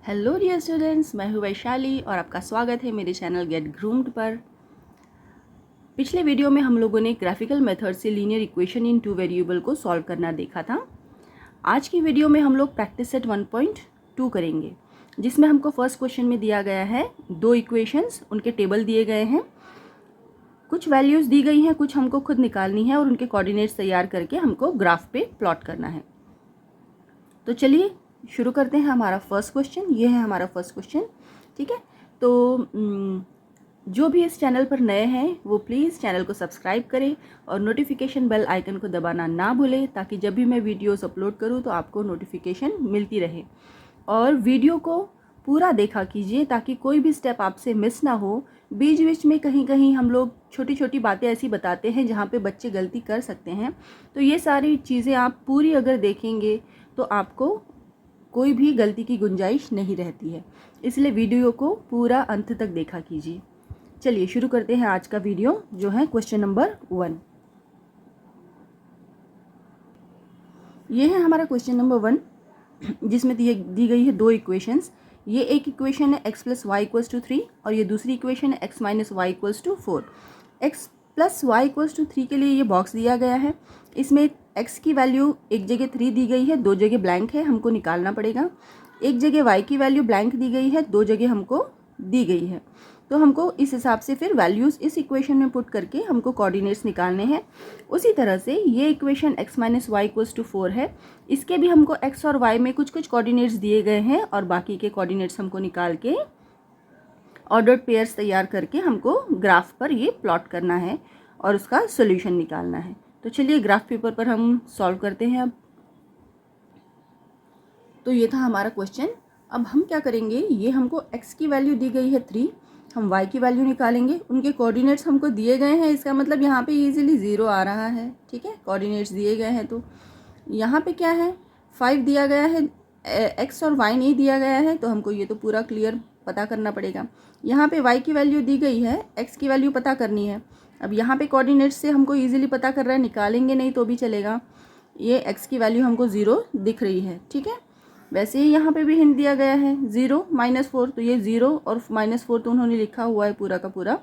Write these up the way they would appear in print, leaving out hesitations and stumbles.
Hello dear students, मैं हूँ वैशाली और आपका स्वागत है मेरे चैनल गेट ग्रूम्ड पर। पिछले वीडियो में हम लोगों ने ग्राफिकल मेथड से linear equation in two variable को सॉल्व करना देखा था। आज की वीडियो में हम लोग प्रैक्टिस सेट 1.2 करेंगे, जिसमें हमको फर्स्ट क्वेश्चन में दिया गया है दो इक्वेशंस, उनके टेबल दिए गए हैं, कुछ वैल्यूज़ दी गई हैं, कुछ हमको खुद निकालनी है और उनके कोऑर्डिनेट्स तैयार करके हमको ग्राफ पे प्लॉट करना है। तो चलिए शुरू करते हैं हमारा फर्स्ट क्वेश्चन। ये है हमारा फर्स्ट क्वेश्चन, ठीक है। तो जो भी इस चैनल पर नए हैं वो प्लीज़ चैनल को सब्सक्राइब करें और नोटिफिकेशन बेल आइकन को दबाना ना भूलें, ताकि जब भी मैं वीडियोस अपलोड करूं तो आपको नोटिफिकेशन मिलती रहे। और वीडियो को पूरा देखा कीजिए ताकि कोई भी स्टेप आपसे मिस ना हो। बीच बीच में कहीं कहीं हम लोग छोटी छोटी बातें ऐसी बताते हैं जहाँ पे बच्चे गलती कर सकते हैं, तो ये सारी चीज़ें आप पूरी अगर देखेंगे तो आपको कोई भी गलती की गुंजाइश नहीं रहती है। इसलिए वीडियो को पूरा अंत तक देखा कीजिए। चलिए शुरू करते हैं आज का वीडियो, जो है क्वेश्चन नंबर 1। ये है हमारा क्वेश्चन नंबर 1, जिसमें दी गई है दो इक्वेशंस। ये एक इक्वेशन है x plus Y equals to 3 और ये दूसरी इक्वेशन है x minus Y equals to 4। x plus Y equals to 3 के लिए ये बॉक्स दिया गया है। इसमें x की वैल्यू एक जगह 3 दी गई है, दो जगह ब्लैंक है, हमको निकालना पड़ेगा। एक जगह y की वैल्यू ब्लैंक दी गई है, दो जगह हमको दी गई है। तो हमको इस हिसाब से फिर वैल्यूज़ इस इक्वेशन में पुट करके हमको कोऑर्डिनेट्स निकालने हैं। उसी तरह से ये equation x minus Y equals to 4 है, इसके भी हमको x और y में कुछ कुछ कोऑर्डिनेट्स दिए गए हैं और बाकी के कोऑर्डिनेट्स हमको निकाल के ऑर्डर्ड पेयर्स तैयार करके हमको ग्राफ पर ये प्लॉट करना है और उसका सोल्यूशन निकालना है। तो चलिए ग्राफ पेपर पर हम सॉल्व करते हैं अब। तो ये था हमारा क्वेश्चन। अब हम क्या करेंगे, ये हमको x की वैल्यू दी गई है 3, हम y की वैल्यू निकालेंगे। उनके कोऑर्डिनेट्स हमको दिए गए हैं, इसका मतलब यहाँ पे इजीली 0 आ रहा है, ठीक है। कोऑर्डिनेट्स दिए गए हैं तो यहाँ पे क्या है, 5 दिया गया है, x और y नहीं दिया गया है, तो हमको ये तो पूरा क्लियर पता करना पड़ेगा। यहाँ पे y की वैल्यू दी गई है, x की वैल्यू पता करनी है। अब यहाँ पे कोऑर्डिनेट्स से हमको ईजिली पता कर रहा है, निकालेंगे नहीं तो भी चलेगा। ये x की वैल्यू हमको 0 दिख रही है, ठीक है। वैसे ही यहाँ पे भी हिंट दिया गया है 0 -4, तो ये 0 और -4 तो उन्होंने लिखा हुआ है पूरा का पूरा।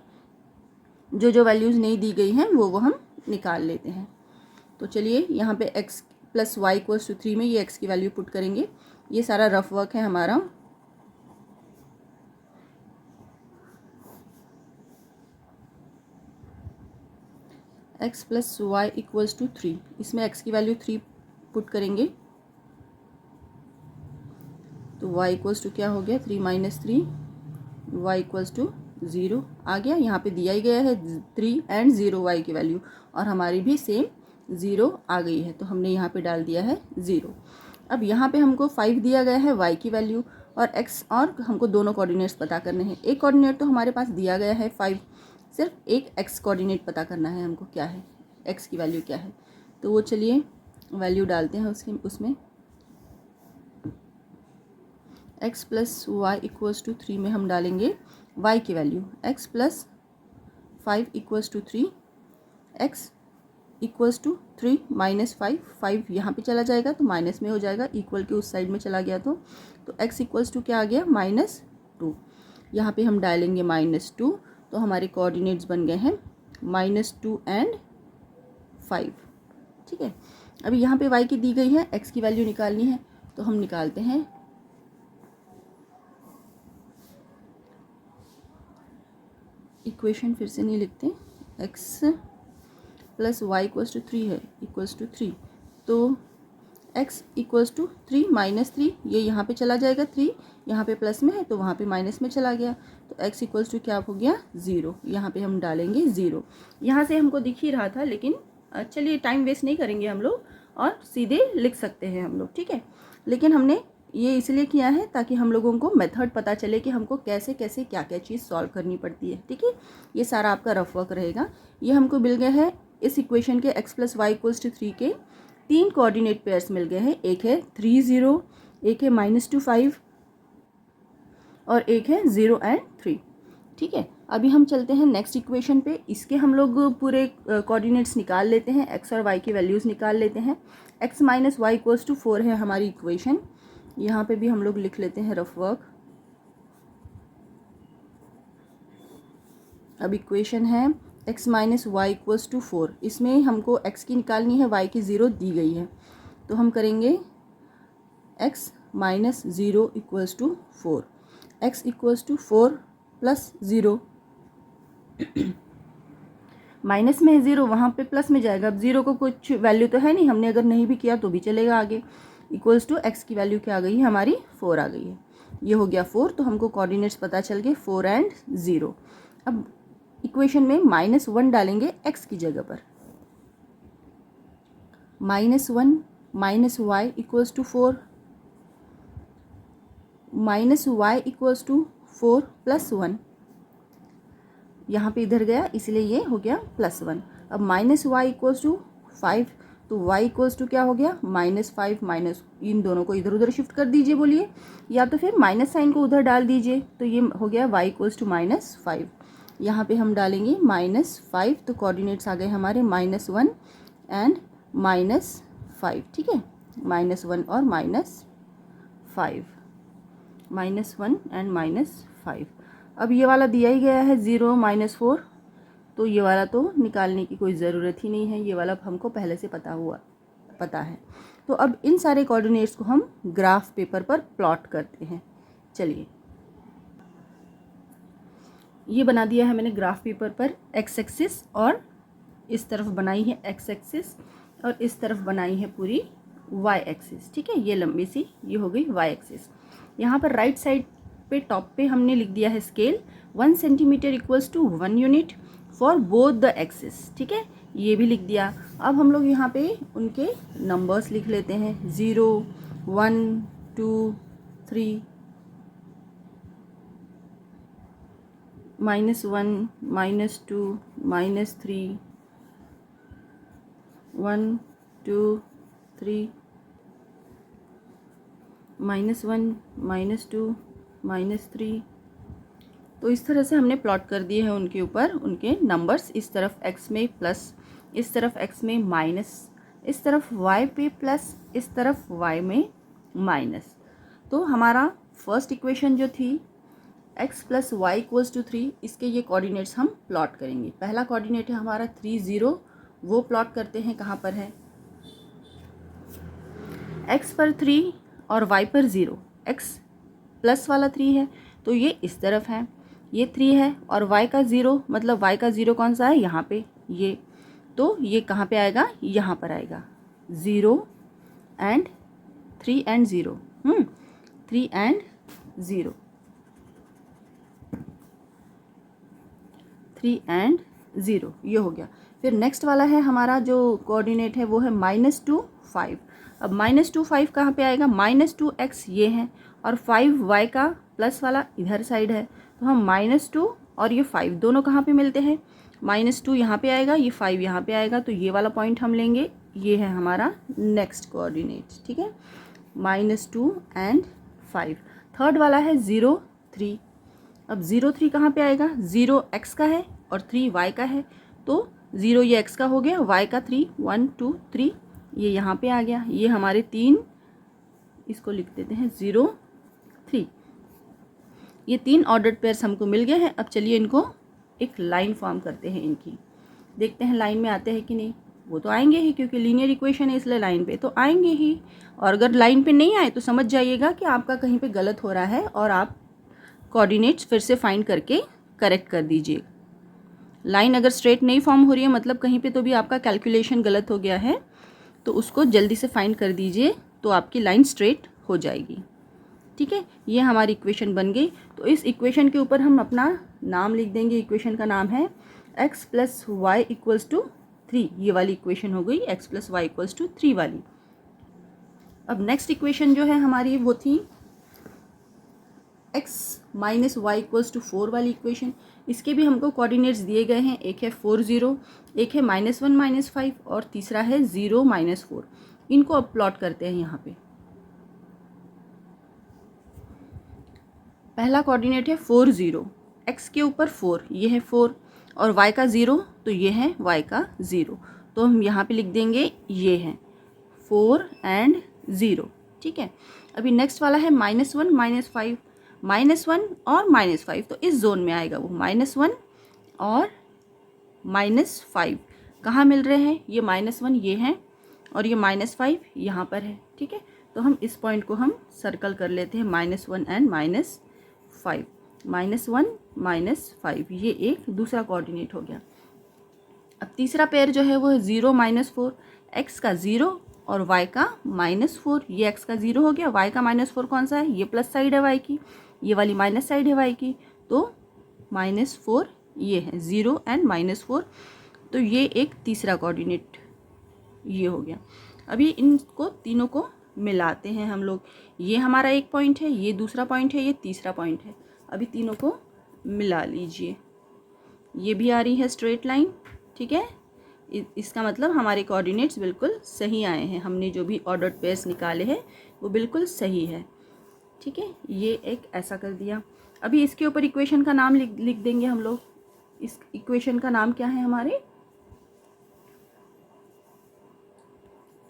जो जो वैल्यूज़ नहीं दी गई हैं वो हम निकाल लेते हैं। तो चलिए यहाँ पे x plus Y equals to 3 में ये x की वैल्यू पुट करेंगे। ये सारा रफ वर्क है हमारा। x plus Y equals to 3, इसमें x की वैल्यू 3 पुट करेंगे तो y इक्वल्स टू क्या हो गया, 3 माइनस 3, y इक्वल्स टू 0 आ गया। यहाँ पे दिया ही गया है 3 एंड 0 y की वैल्यू, और हमारी भी सेम 0 आ गई है, तो हमने यहाँ पे डाल दिया है 0। अब यहाँ पे हमको 5 दिया गया है y की वैल्यू और x, और हमको दोनों कोऑर्डिनेट्स पता करने हैं। एक कोऑर्डिनेट तो हमारे पास दिया गया है 5, सिर्फ एक x कोऑर्डिनेट पता करना है हमको, क्या है x की वैल्यू क्या है। तो वो चलिए वैल्यू डालते हैं उसमें x plus Y equals to 3 में हम डालेंगे y की value x plus 5 equals to 3, x equals to 3 minus 5, 5 यहाँ पे चला जाएगा तो माइनस में हो जाएगा, इक्वल के उस साइड में चला गया तो x इक्वल्स टू क्या आ गया, -2। यहाँ पे हम डालेंगे -2, तो हमारे कोऑर्डिनेट्स बन गए हैं -2 एंड 5, ठीक है। अभी यहाँ पे y की दी गई है, x की वैल्यू निकालनी है, तो हम निकालते हैं। इक्वेशन फिर से नहीं लिखते, x plus Y equals to 3 है, इक्वल्स टू 3, तो x इक्वल्स टू 3 माइनस 3, ये यहाँ पे चला जाएगा, 3 यहाँ पे प्लस में है तो वहाँ पे माइनस में चला गया, तो x इक्वल्स टू क्या हो गया, 0। यहाँ पे हम डालेंगे 0। यहाँ से हमको दिख ही रहा था, लेकिन चलिए टाइम वेस्ट नहीं करेंगे हम लोग और सीधे लिख सकते हैं हम लोग, ठीक है। लेकिन हमने ये इसलिए किया है ताकि हम लोगों को मेथड पता चले कि हमको कैसे कैसे क्या क्या चीज़ सॉल्व करनी पड़ती है, ठीक है। ये सारा आपका रफ वर्क रहेगा। ये हमको मिल गया है इस इक्वेशन के x plus Y equals to 3 के 3 कोऑर्डिनेट पेयर्स मिल गए हैं। एक है 3 0, एक है -2 5 और एक है 0 एंड 3, ठीक है। अभी हम चलते हैं नेक्स्ट इक्वेशन पे। इसके हम लोग पूरे कोऑर्डिनेट्स निकाल लेते हैं, x और y की वैल्यूज़ निकाल लेते हैं। x minus Y equals to 4 है हमारी इक्वेशन। यहाँ पे भी हम लोग लिख लेते हैं रफ वर्क। अब इक्वेशन है x minus Y equals to 4। इसमें हमको x की निकालनी है, y की 0 दी गई है, तो हम करेंगे x minus 0 equals to 4। x equals to 4 plus 0, minus में है 0, वहाँ पे प्लस में जाएगा। अब 0 को कुछ वैल्यू तो है नहीं, हमने अगर नहीं भी किया तो भी चलेगा आगे। इक्वल्स टू x की वैल्यू क्या आ गई है हमारी, 4 आ गई है। ये हो गया 4, तो हमको कोऑर्डिनेट्स पता चल गए 4 एंड 0। अब इक्वेशन में -1 डालेंगे x की जगह पर। -1 minus Y equals to 4, minus Y equals to 4 plus 1, यहाँ पे इधर गया इसलिए ये हो गया +1। अब माइनस वाई इक्वल्स टू 5, तो y इक्वल्स टू क्या हो गया -5, माइनस इन दोनों को इधर उधर शिफ्ट कर दीजिए बोलिए, या तो फिर माइनस साइन को उधर डाल दीजिए, तो ये हो गया y इक्वल्स टू -5। यहाँ पे हम डालेंगे -5, तो कोऑर्डिनेट्स आ गए हमारे -1 एंड -5। ठीक है, -1 और -5, -1 एंड -5। अब ये वाला दिया ही गया है 0 -4, तो ये वाला तो निकालने की कोई ज़रूरत ही नहीं है, ये वाला हमको पहले से पता है। तो अब इन सारे कोऑर्डिनेट्स को हम ग्राफ पेपर पर प्लॉट करते हैं। चलिए, ये बना दिया है मैंने ग्राफ पेपर पर x एक्सिस, और इस तरफ बनाई है x एक्सिस, और इस तरफ बनाई है पूरी y एक्सिस। ठीक है, ये लंबी सी ये हो गई y एक्सिस। यहाँ पर राइट साइड पे टॉप पे हमने लिख दिया है scale 1 centimetre equals to 1 unit for both the axis. ठीक है, ये भी लिख दिया। अब हम लोग यहाँ पे उनके नंबर्स लिख लेते हैं, 0 1 2 3, -1 -2 -3, 1 2 3, -1 -2 -3। तो इस तरह से हमने प्लॉट कर दिए हैं उनके ऊपर उनके नंबर्स। इस तरफ x में प्लस, इस तरफ x में माइनस, इस तरफ y पे प्लस, इस तरफ y में माइनस। तो हमारा फर्स्ट इक्वेशन जो थी x plus Y equals to 3, इसके ये कोऑर्डिनेट्स हम प्लॉट करेंगे। पहला कोऑर्डिनेट है हमारा 3 0, वो प्लॉट करते हैं, कहाँ पर है, x पर 3 और y पर 0। x प्लस वाला 3 है तो ये इस तरफ है, ये 3 है, और y का 0, मतलब y का 0 कौन सा है, यहाँ पे ये, तो ये कहाँ पे आएगा, यहाँ पर आएगा, 0 एंड 3 एंड 0, 3 एंड 0, 3 एंड 0, ये हो गया। फिर नेक्स्ट वाला है हमारा जो कोऑर्डिनेट है वो है -2 5। अब -2 5 कहाँ पे आएगा, -2x ये है, और 5y का प्लस वाला इधर साइड है, तो हम -2 और ये 5 दोनों कहाँ पे मिलते हैं, -2 यहाँ पे आएगा, ये 5 यहाँ पे आएगा, तो ये वाला पॉइंट हम लेंगे, ये है हमारा नेक्स्ट कोऑर्डिनेट। ठीक है, -2 एंड 5। थर्ड वाला है 0 3। अब 0 3 कहाँ पे आएगा, 0 x का है और 3 y का है, तो 0 ये x का हो गया, y का 3, 1 2 3, ये यहाँ पे आ गया। ये हमारे 3, इसको लिख देते हैं 0 3, ये 3 ऑर्डर्ड पेयर्स हमको मिल गए हैं। अब चलिए इनको एक लाइन फॉर्म करते हैं इनकी, देखते हैं लाइन में आते हैं कि नहीं। वो तो आएंगे ही, क्योंकि लीनियर इक्वेशन है इसलिए लाइन पे तो आएंगे ही। और अगर लाइन पे नहीं आए तो समझ जाइएगा कि आपका कहीं पे गलत हो रहा है, और आप कोऑर्डिनेट्स फिर से फाइंड करके करेक्ट कर दीजिए। लाइन अगर स्ट्रेट नहीं फॉर्म हो रही है, मतलब कहीं पे तो भी आपका कैलकुलेशन गलत हो गया है, तो उसको जल्दी से फाइंड कर दीजिए, तो आपकी लाइन स्ट्रेट हो जाएगी। ठीक है, ये हमारी इक्वेशन बन गई। तो इस इक्वेशन के ऊपर हम अपना नाम लिख देंगे। इक्वेशन का नाम है x plus Y equals to 3, ये वाली इक्वेशन हो गई x plus Y equals to 3 वाली। अब नेक्स्ट इक्वेशन जो है हमारी वो थी x minus Y equals to 4 वाली इक्वेशन। इसके भी हमको कोऑर्डिनेट्स दिए गए हैं, एक है 4 0, एक है -1 -5, और तीसरा है 0 -4। इनको अब प्लॉट करते हैं यहाँ पे। पहला कोऑर्डिनेट है 4 0, x के ऊपर 4, ये है 4, और y का 0, तो ये है y का 0, तो हम यहाँ पे लिख देंगे ये है 4 एंड 0। ठीक है। अभी नेक्स्ट वाला है -1 -5, -1 और -5, तो इस जोन में आएगा वो। -1 और -5 कहाँ मिल रहे हैं? ये -1 ये हैं और ये -5 यहाँ पर है, ठीक है। तो हम इस पॉइंट को हम सर्कल कर लेते हैं, -1 एंड -5, -1 -5, ये एक दूसरा कोऑर्डिनेट हो गया। अब तीसरा पेयर जो है वो है 0 -4, x का 0 और y का -4। ये x का 0 हो गया, y का -4 कौन सा है? ये प्लस साइड है y की, ये वाली माइनस साइड है y की, तो -4 ये है, 0 एंड -4, तो ये एक तीसरा कोऑर्डिनेट ये हो गया। अभी इनको तीनों को मिलाते हैं हम लोग। ये हमारा एक पॉइंट है, ये दूसरा पॉइंट है, ये तीसरा पॉइंट है। अभी तीनों को मिला लीजिए। ये भी आ रही है स्ट्रेट लाइन, ठीक है। इसका मतलब हमारे कोऑर्डिनेट्स बिल्कुल सही आए हैं, हमने जो भी ऑर्डर्ड पेयर्स निकाले हैं वो बिल्कुल सही है, ठीक है। ये एक ऐसा कर दिया। अभी इसके ऊपर इक्वेशन का नाम लिख देंगे हम लोग। इस इक्वेशन का नाम क्या है हमारे?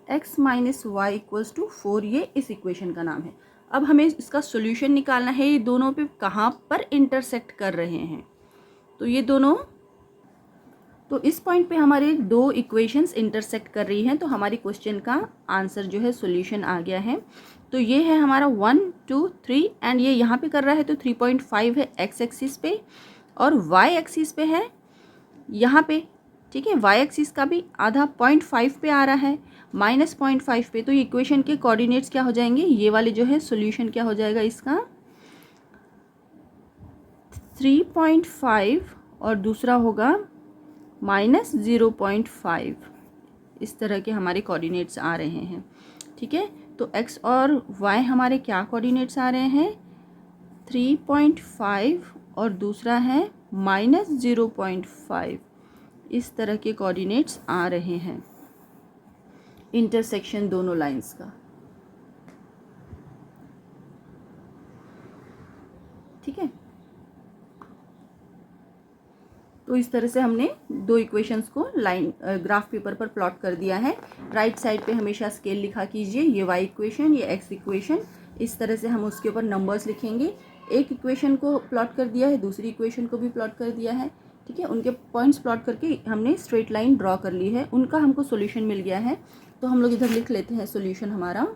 x - y = 4, ये इस इक्वेशन का नाम है। अब हमें इसका सॉल्यूशन निकालना है, ये दोनों पे कहाँ पर इंटरसेक्ट कर रहे हैं। तो ये दोनों, तो इस पॉइंट पे हमारे दो इक्वेशंस इंटरसेक्ट कर रही हैं, तो हमारी क्वेश्चन का आंसर जो है सॉल्यूशन आ गया है। तो ये है हमारा 1 2 3 एंड ये यहाँ पे कर रहा है, तो 3.5 है x एक्सिस पे और y एक्सिस पे है यहाँ पे, ठीक है। y एक्सिस का भी आधा 0.5 पे आ रहा है, -0.5 पे। तो इक्वेशन के कोऑर्डिनेट्स क्या हो जाएंगे? ये वाले जो है सॉल्यूशन क्या हो जाएगा इसका? 3.5 और दूसरा होगा -0.5। इस तरह के हमारे कोऑर्डिनेट्स आ रहे हैं, ठीक है। तो x और y हमारे क्या कोऑर्डिनेट्स आ रहे हैं? 3.5 और दूसरा है -0.5। इस तरह के कोऑर्डिनेट्स आ रहे हैं, इंटरसेक्शन दोनों लाइंस का, ठीक है। तो इस तरह से हमने दो इक्वेशंस को लाइन ग्राफ पेपर पर प्लॉट कर दिया है। राइट साइड पे हमेशा स्केल लिखा कीजिए, ये y इक्वेशन, ये x इक्वेशन, इस तरह से हम उसके ऊपर नंबर्स लिखेंगे। एक इक्वेशन को प्लॉट कर दिया है, दूसरी इक्वेशन को भी प्लॉट कर दिया है, ठीक है। उनके पॉइंट्स प्लॉट करके हमने स्ट्रेट लाइन ड्रॉ कर ली है, उनका हमको सोल्यूशन मिल गया है। तो हम लोग इधर लिख लेते हैं सोल्यूशन हमारा।